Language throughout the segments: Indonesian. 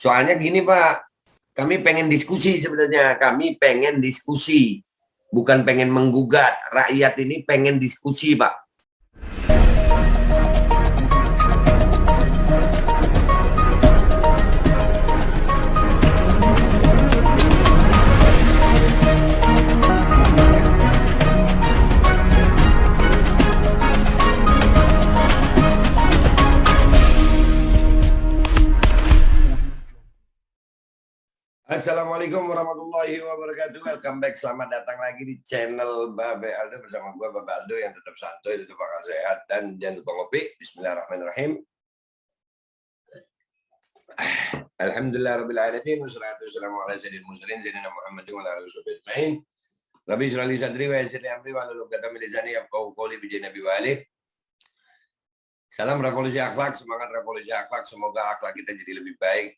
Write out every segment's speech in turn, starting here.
Soalnya gini Pak, kami pengen diskusi sebenarnya. Kami pengen diskusi, bukan pengen menggugat. Rakyat ini pengen diskusi Pak. Assalamualaikum warahmatullahi wabarakatuh. Welcome back. Selamat datang lagi di channel Babe Aldo bersama gue Babe Aldo yang tetap santuy, tetap bakal sehat dan jangan lupa ngopi. Bismillahirrahmanirrahim. Alhamdulillahirabbil wassalatu wassalamu ala sayyidil mursalin sayyidina Muhammadin wa ala alihi wasallam. Rabbi shrah li sadri wa yassir li amri wahlul 'uqdatam min lisani yafqahu qawli bi Nabi Walid. Salam revolusi akhlak, semangat revolusi akhlak. Semoga akhlak kita jadi lebih baik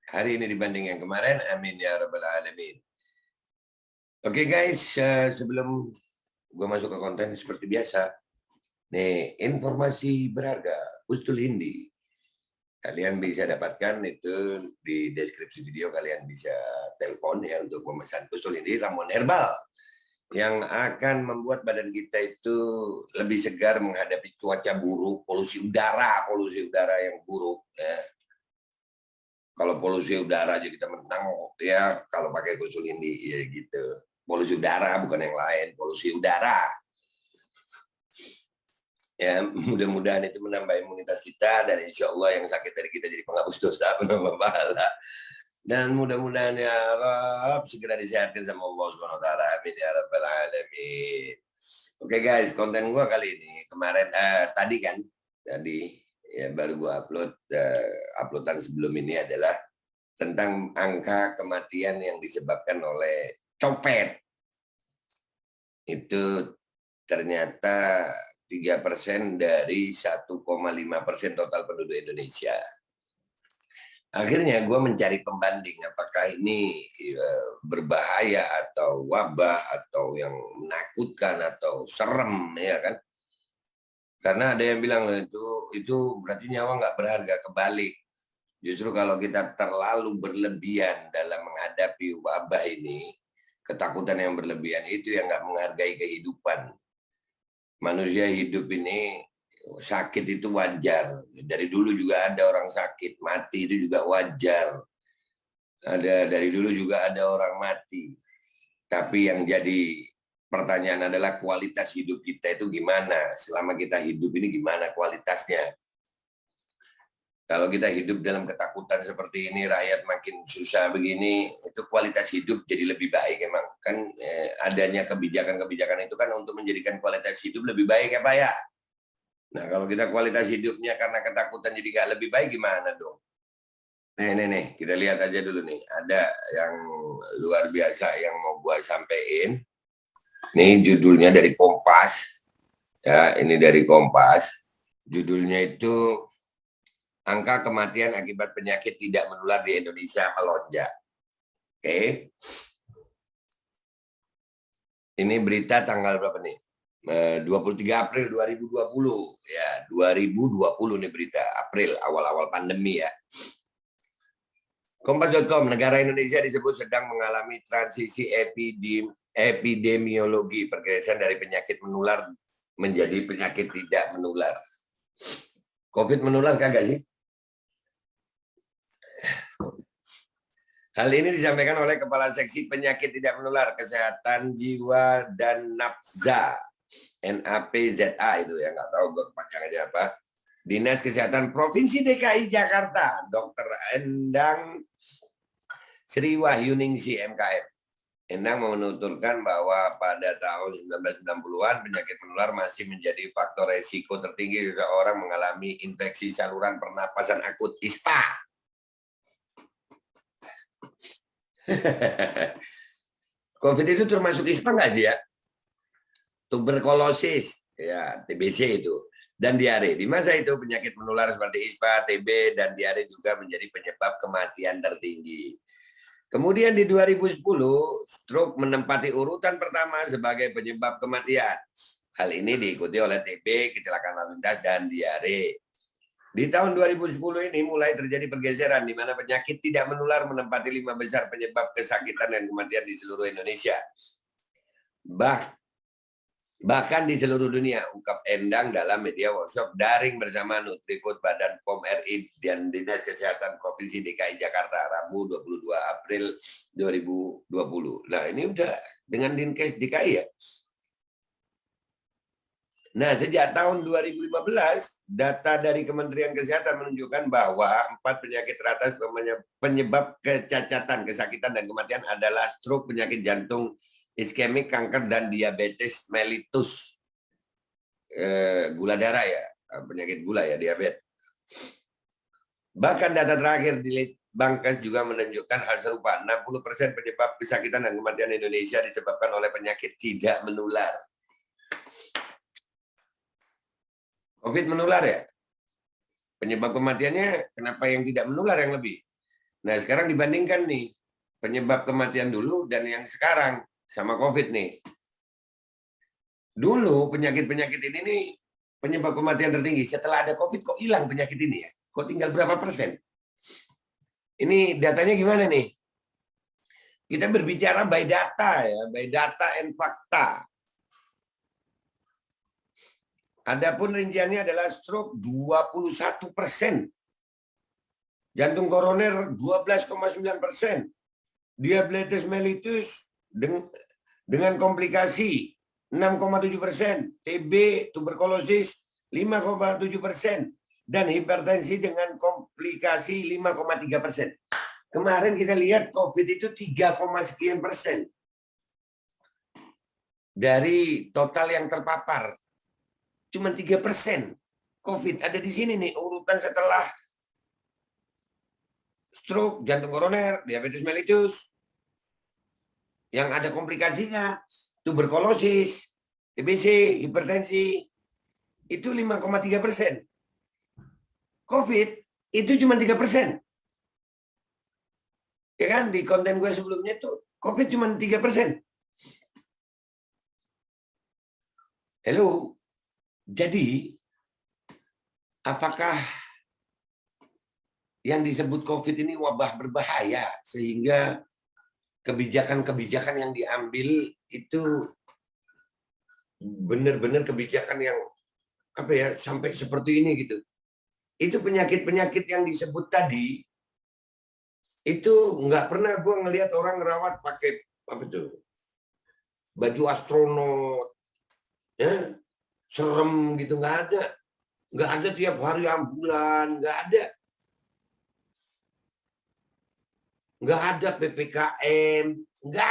hari ini dibanding yang kemarin. Amin ya rabbal alamin. Oke guys, sebelum gue masuk ke konten seperti biasa, nih informasi berharga Ustul Hindi. Kalian bisa dapatkan itu di deskripsi video. Kalian bisa telepon ya untuk memesan Ustul Hindi ramuan herbal yang akan membuat badan kita itu lebih segar menghadapi cuaca buruk, polusi udara yang buruk. Ya. Kalau polusi udara aja kita menang ya kalau pakai Ustul Hindi ya gitu. Polusi udara bukan yang lain, polusi udara. Ya, mudah-mudahan itu menambah imunitas kita dan insya Allah yang sakit dari kita jadi penghapus dosa, penambah pahala. Dan mudah-mudahan ya Rabb segera disehatkan sama Allah Subhanahu wa taala. Amin ya rabbal alamin. Oke guys, konten gua kali ini kemarin tadi ya baru gua uploadan sebelum ini adalah tentang angka kematian yang disebabkan oleh copet. Itu ternyata 3% dari 1,5% total penduduk Indonesia. Akhirnya gue mencari pembanding apakah ini berbahaya atau wabah atau yang menakutkan atau serem ya kan. Karena ada yang bilang itu berarti nyawa nggak berharga. Kebalik. Justru kalau kita terlalu berlebihan dalam menghadapi wabah ini, ketakutan yang berlebihan itu yang nggak menghargai kehidupan. Manusia hidup ini sakit itu wajar. Dari dulu juga ada orang sakit, mati itu juga wajar. Dari dulu juga ada orang mati. Tapi yang jadi pertanyaan adalah kualitas hidup kita itu gimana? Selama kita hidup ini gimana kualitasnya? Kalau kita hidup dalam ketakutan seperti ini, rakyat makin susah begini, itu kualitas hidup jadi lebih baik emang. Kan adanya kebijakan-kebijakan itu kan untuk menjadikan kualitas hidup lebih baik ya Pak ya. Nah kalau kita kualitas hidupnya karena ketakutan jadi nggak lebih baik gimana dong? Nih, kita lihat aja dulu nih. Ada yang luar biasa yang mau gua sampein. Nih judulnya dari Kompas. Ya, ini dari Kompas. Judulnya itu angka kematian akibat penyakit tidak menular di Indonesia melonjak. Oke. Ini berita tanggal berapa nih? 23 April 2020. Ya, 2020 nih berita. April, awal-awal pandemi ya. Kompas.com, negara Indonesia disebut sedang mengalami transisi epidemiologi, pergeseran dari penyakit menular menjadi penyakit tidak menular. COVID menular kagak sih? Hal ini disampaikan oleh Kepala Seksi Penyakit Tidak Menular Kesehatan Jiwa dan Nafza, NAPZA itu ya, nggak tahu gue kepanjangannya apa. Dinas Kesehatan Provinsi DKI Jakarta, Dr. Endang Sriwahyuningsi MKM. Endang menuturkan bahwa pada tahun 1990-an penyakit menular masih menjadi faktor resiko tertinggi seseorang mengalami infeksi saluran pernapasan akut ISPA. COVID itu termasuk ISPA nggak sih ya? Tuberkulosis, ya TBC itu, dan diare. Di masa itu penyakit menular seperti ISPA, TB, dan diare juga menjadi penyebab kematian tertinggi. Kemudian di 2010, stroke menempati urutan pertama sebagai penyebab kematian. Hal ini diikuti oleh TB, kecelakaan lalu lintas, dan diare. Di tahun 2010 ini mulai terjadi pergeseran di mana penyakit tidak menular menempati 5 besar penyebab kesakitan dan kematian di seluruh Indonesia. Bahkan di seluruh dunia, ungkap Endang dalam media workshop daring bersama Nutrifood Badan POM RI dan Dinas Kesehatan Provinsi DKI Jakarta, Rabu 22 April 2020. Nah, ini udah dengan Dinkes DKI ya. Nah, sejak tahun 2015, data dari Kementerian Kesehatan menunjukkan bahwa 4 penyakit teratas penyebab kecacatan, kesakitan, dan kematian adalah stroke, penyakit jantung, iskemik, kanker, dan diabetes mellitus. Gula darah ya, penyakit gula ya, diabetes. Bahkan data terakhir di Litbangkes juga menunjukkan hal serupa. 60% penyebab kesakitan dan kematian Indonesia disebabkan oleh penyakit tidak menular. COVID menular ya? Penyebab kematiannya kenapa yang tidak menular yang lebih? Nah, sekarang dibandingkan nih, penyebab kematian dulu dan yang sekarang sama COVID nih. Dulu penyakit-penyakit ini nih penyebab kematian tertinggi. Setelah ada COVID kok hilang penyakit ini ya? Kok tinggal berapa persen? Ini datanya gimana nih? Kita berbicara by data ya, by data and fakta. Adapun rinciannya adalah stroke 21%, jantung koroner 12,9%, diabetes mellitus dengan komplikasi 6,7%, TB tuberkulosis 5,7%, dan hipertensi dengan komplikasi 5,3%. Kemarin kita lihat COVID itu 3, sekian persen dari total yang terpapar. Cuma 3% COVID ada di sini nih, urutan setelah stroke, jantung koroner, diabetes mellitus, yang ada komplikasinya, tuberkulosis, TBC, hipertensi, itu 5,3%. COVID itu cuma 3%. Ya kan, di konten gue sebelumnya itu COVID cuma 3%. Halo. Jadi, apakah yang disebut COVID ini wabah berbahaya sehingga kebijakan-kebijakan yang diambil itu benar-benar kebijakan yang apa ya sampai seperti ini gitu? Itu penyakit-penyakit yang disebut tadi itu nggak pernah gue ngelihat orang ngerawat pakai apa itu baju astronot, ya. Serem gitu, nggak ada tiap hari ambulan, nggak ada PPKM, nggak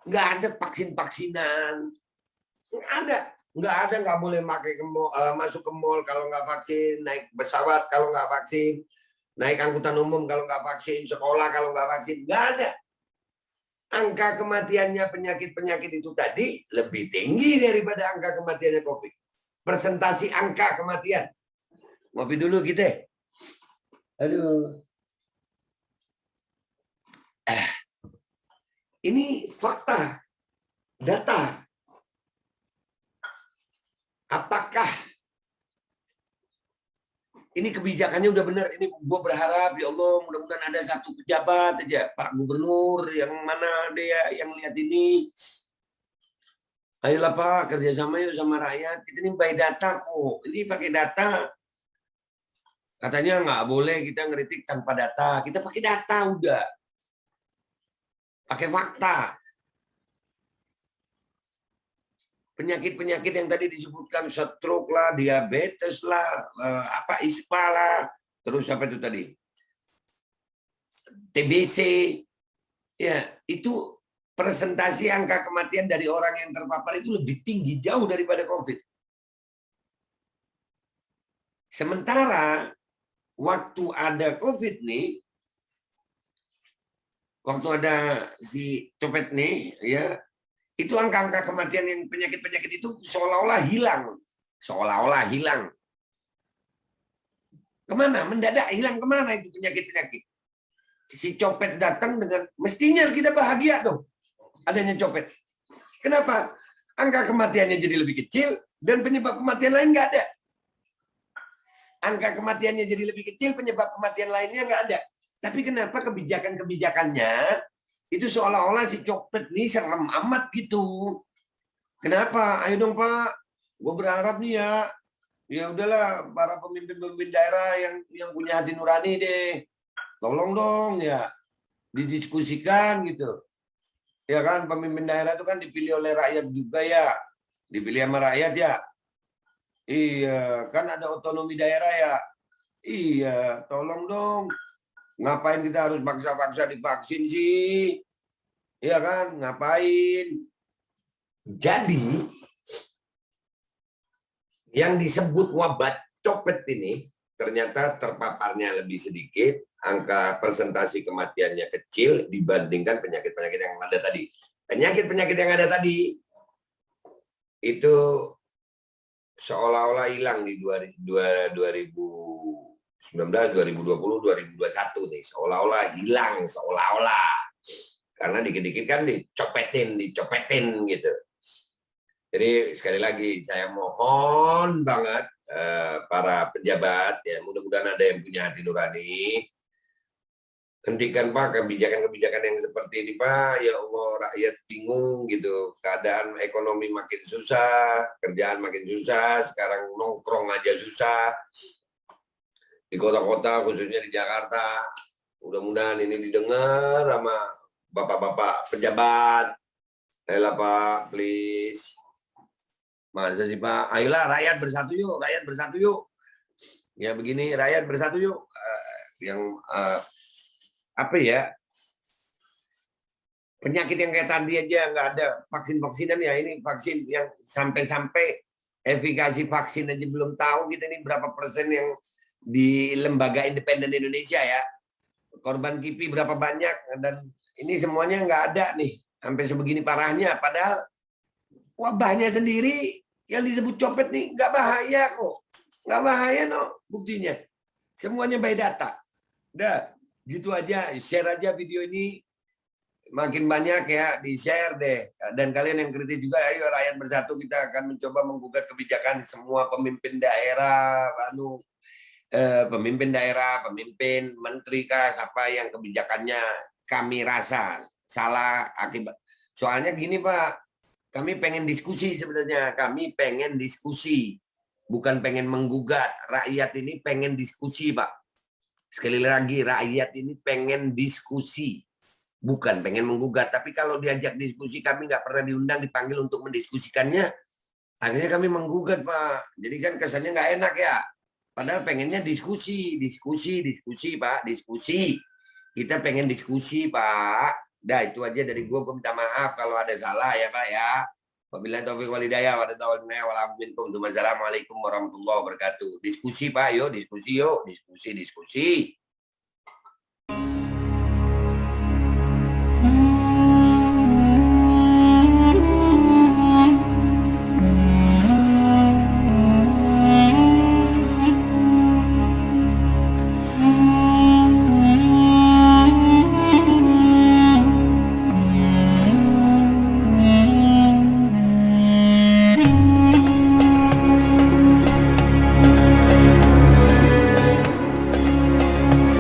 ada vaksin-vaksinan, nggak boleh masuk ke mall kalau nggak vaksin, naik pesawat kalau nggak vaksin, naik angkutan umum kalau nggak vaksin, sekolah kalau nggak vaksin, nggak ada. Angka kematiannya penyakit-penyakit itu tadi lebih tinggi daripada angka kematiannya COVID. Persentasi angka kematian. Ngopi dulu gitu. Aduh. Ini fakta, data. Apakah ini kebijakannya udah benar? Ini gue berharap ya Allah mudah-mudahan ada satu pejabat aja, Pak Gubernur yang mana dia yang lihat ini. Ayolah Pak, kerjasama yuk sama rakyat. Kita ini by data kok. Ini pakai data. Katanya nggak boleh kita ngeritik tanpa data. Kita pakai data udah. Pakai fakta. Penyakit-penyakit yang tadi disebutkan, stroke lah, diabetes lah, ISPA lah, terus apa itu tadi? TBC. Ya, itu presentasi angka kematian dari orang yang terpapar itu lebih tinggi jauh daripada COVID. Sementara waktu ada COVID nih, waktu ada si copet nih, ya itu angka-angka kematian yang penyakit-penyakit itu seolah-olah hilang. Seolah-olah hilang. Kemana? Mendadak hilang kemana itu penyakit-penyakit? Si copet datang dengan, mestinya kita bahagia dong. Adanya copet. Kenapa? Angka kematiannya jadi lebih kecil dan penyebab kematian lain nggak ada. angka kematiannya jadi lebih kecil, penyebab kematian lainnya nggak ada. Tapi kenapa kebijakan-kebijakannya itu seolah-olah si copet ini serem amat gitu. Kenapa? Ayo dong Pak, gue berharap nih ya udahlah para pemimpin-pemimpin daerah yang punya hati nurani deh, tolong dong ya didiskusikan gitu. Ya kan, pemimpin daerah itu kan dipilih oleh rakyat juga ya, dipilih sama rakyat ya. Iya, kan ada otonomi daerah ya. Iya, tolong dong. Ngapain kita harus paksa-paksa divaksin sih? Iya kan, ngapain? Jadi, yang disebut wabah copet ini ternyata terpaparnya lebih sedikit, angka persentasi kematiannya kecil dibandingkan penyakit-penyakit yang ada tadi. Penyakit-penyakit yang ada tadi itu seolah-olah hilang di 2019, 2020, 2021 nih. Seolah-olah hilang, seolah-olah. Karena dikit-dikit kan dicopetin gitu. Jadi sekali lagi saya mohon banget para pejabat, ya mudah-mudahan ada yang punya hati nurani, hentikan Pak kebijakan-kebijakan yang seperti ini Pak. Ya Allah, rakyat bingung gitu, keadaan ekonomi makin susah, kerjaan makin susah, sekarang nongkrong aja susah di kota-kota khususnya di Jakarta. Mudah-mudahan ini didengar sama bapak-bapak pejabat. Ayolah Pak, please. Masa sih Pak? Ayolah rakyat bersatu yuk, rakyat bersatu yuk. Ya begini, rakyat bersatu yuk. Apa ya? Penyakit yang kayak tadi aja nggak ada vaksin-vaksinan ya. Ini vaksin yang sampai-sampai efikasi vaksin aja belum tahu kita ini berapa persen yang di lembaga independen Indonesia ya. Korban KIPI berapa banyak, dan ini semuanya nggak ada nih. Sampai sebegini parahnya, padahal wabahnya sendiri yang disebut copet nih nggak bahaya kok, nggak bahaya no, buktinya semuanya by data. Udah gitu aja, share aja video ini, makin banyak ya di share deh. Dan kalian yang kritik juga, ayo rakyat bersatu, kita akan mencoba menggugat kebijakan semua pemimpin daerah, pemimpin daerah, pemimpin menteri kah, apa yang kebijakannya kami rasa salah akibat. Soalnya gini Pak, kami pengen diskusi sebenarnya, kami pengen diskusi, bukan pengen menggugat. Rakyat ini pengen diskusi, Pak. Sekali lagi, rakyat ini pengen diskusi, bukan pengen menggugat. Tapi kalau diajak diskusi, kami nggak pernah diundang, dipanggil untuk mendiskusikannya. Akhirnya kami menggugat, Pak. Jadi kan kesannya nggak enak ya. Padahal pengennya diskusi, Pak, diskusi. Kita pengen diskusi, Pak. Dah itu aja dari gue minta maaf kalau ada salah ya Pak ya. Wabillahi taufiq wal hidayah wa Assalamualaikum warahmatullahi wabarakatuh. Diskusi Pak, yuk diskusi yuk, diskusi.